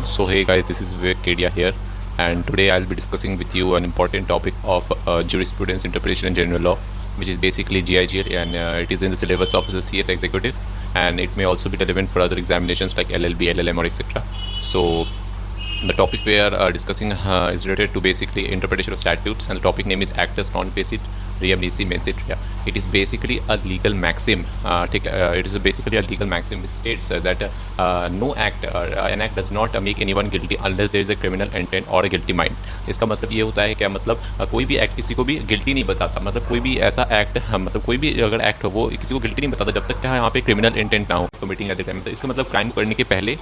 So hey guys, this is Vivek Kedia here, and today I'll be discussing with you an important topic of jurisprudence, interpretation, and general law, which is basically GIGL, and it is in the syllabus of the CS executive, and it may also be relevant for other examinations like LLB, LLM, or etc. So the topic we are discussing is related to basically interpretation of statutes, and the topic name is actus non facit reum nisi mensit rea. It is basically a legal maxim. It is basically a legal maxim which states that no act an act does not make anyone guilty unless there is a criminal intent or a guilty mind. इसका मतलब ये होता है क्या, मतलब कोई भी act किसी को भी गिल्टी नहीं बताता, मतलब कोई भी ऐसा एक्ट मतलब कोई भी अगर एक्ट हो वो किसी को गिल्टी नहीं बताता जब तक क्या यहाँ पे क्रिमिनल इंटेंट ना हो कमिटिंग एट द टाइम। इसका मतलब क्राइम करने के पहले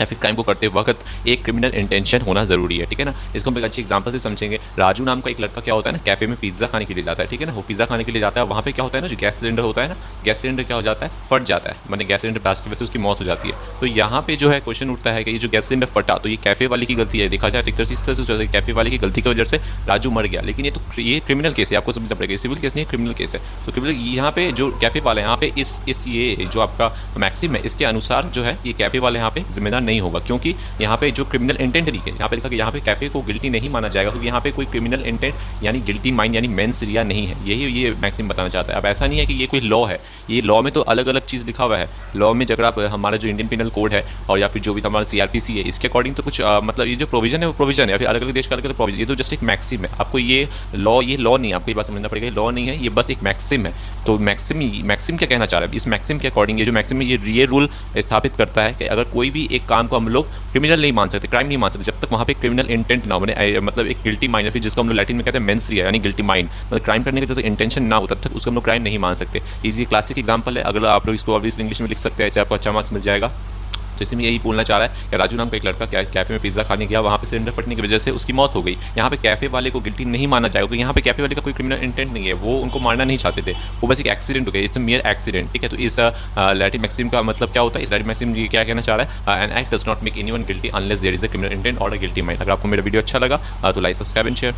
या फिर क्राइम को करते वक्त एक क्रिमिनल इंटेंशन होना ज़रूरी है, ठीक है ना। इसको हम एक अच्छी एग्जांपल से समझेंगे। राजू नाम का एक लड़का क्या होता है ना, कैफ़े में पिज़्ज़ा खाने के लिए जाता है, ठीक है ना। वो पिज़्ज़ा खाने के लिए जाता है, वहाँ पे क्या होता है ना, जो गैस सिलेंडर होता है ना, गैस सिलेंडर क्या हो जाता है, फट जाता है, मैंने गैस सिलेंडर ब्लास्ट की वजह से उसकी मौत हो जाती है। तो यहाँ पे जो है क्वेश्चन उठता है कि ये जो गैस सिलेंडर फटा तो ये कैफ़े वाले की गलती है, देखा जाए तो एक तरह से कैफ़े वाले की गलती की वजह से राजू मर गया, लेकिन ये क्रिमिनल केस है, आपको समझना पड़ेगा। सिविल केस नहीं है, क्रिमिनल केस है। तो क्रिमिनल यहाँ पे जो कैफ़े वाले यहाँ पे इस ये जो आपका मैक्सिम है इसके अनुसार जो है ये कैफ़े वाले यहाँ पे जिम्मेदार नहीं होगा, क्योंकि यहाँ पे जो क्रिमिनल इंटेंट है, यहाँ पे लिखा कि यहाँ पे कैफे को गिल्टी नहीं माना जाएगा क्योंकि यहाँ पे कोई क्रिमिनल इंटेंट यानी गिल्टी माइंड यानी मेंस रिया नहीं है। यही ये मैक्सिम बताना चाहता है। अब ऐसा नहीं है कि ये कोई लॉ है, ये लॉ में तो अलग अलग चीज़ लिखा हुआ है। लॉ में अगर आप हमारा जो इंडियन पिनल कोड है और या फिर जो भी हमारा CRPC है इसके अकॉर्डिंग तो कुछ मतलब ये जो प्रोविजन है वो प्रोविजन है, या फिर अलग अलग देश का अलग अलग प्रोविजन, ये तो जस्ट एक मैक्सिम है। आपको ये लॉ नहीं है, आपको ये बात समझना पड़ेगा, लॉ नहीं है, ये बस एक मैक्सिम है। तो मैक्सिम क्या कहना चाह रहा है, इस मैक्सिम के अकॉर्डिंग ये जो मैक्सिम है ये रूल स्थापित करता है कि अगर कोई भी एक काम को हम लोग क्रिमिनल नहीं मान सकते, क्राइम नहीं मान सकते जब तक वहाँ पे क्रिमिनल इंटेंट ना बने, मतलब एक गिल्टी माइंड, फिर जिसको हम लोग लैटिन में कहते हैं मेंस रिया यानी गिल्टी माइंड, मतलब क्राइम करने के तो इंटेंशन ना हो तब तक उसको हम लोग क्राइम नहीं मान सकते। ये क्लासिक एग्जांपल है। अगर आप लोग इसको ऑब्वियसली इंग्लिश में लिख सकते हैं, ऐसे आपको अच्छा मार्क्स मिल जाएगा। तो इसी में यही बोलना चाह रहा है कि राजू नाम का एक लड़का कैफ़े में पिज़्ज़ा खाने गया, वहाँ पे सिलेंडर फटने की वजह से उसकी मौत हो गई। यहाँ पे कैफ़े वाले को गिल्टी नहीं माना जाएगा क्योंकि यहाँ पे कैफ़े वाले का कोई क्रिमिनल इंटेंट नहीं है, वो उनको मारना नहीं चाहते थे, वो बस एक एक्सीडेंट हो गया, इट्स अ मियर एक्सीडेंट, ठीक है। तो इस लैटिन मैक्सिम का मतलब क्या होता है, इस लैटिन मैक्सिम ये क्या कहना चाह रहा है, an act does not make anyone guilty unless there is a criminal intent और अ गिल्टी माइंड। अगर आपको मेरा वीडियो अच्छा लगा तो लाइक, सब्सक्राइब एंड शेयर।